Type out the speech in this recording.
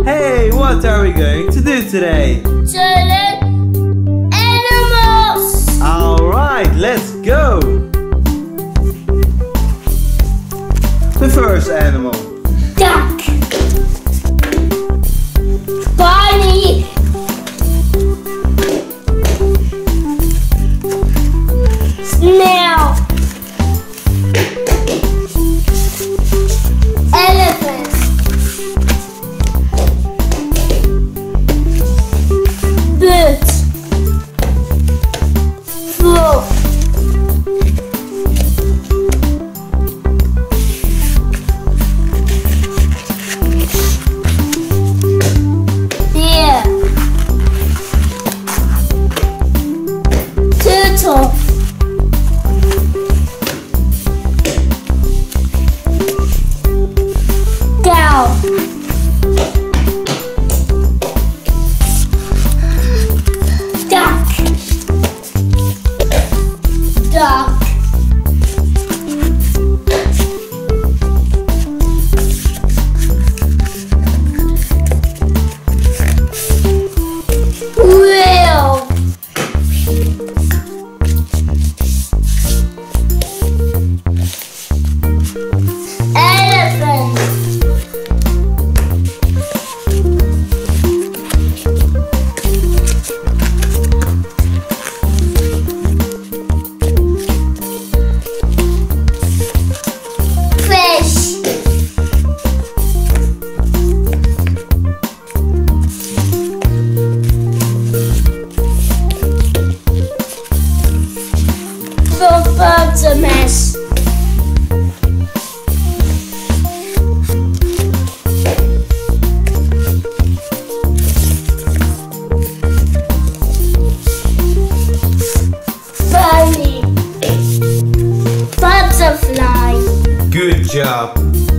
Hey, what are we going to do today? Children, animals! Alright, let's go! The first animal. Duck. Bunny. Snail. Elephant. Bird. Frog. Bear. Turtle. Cow. Duck. Duck. Whale. Elephant. Fish. Hippopotamus. Bunny. Butterfly. Good job!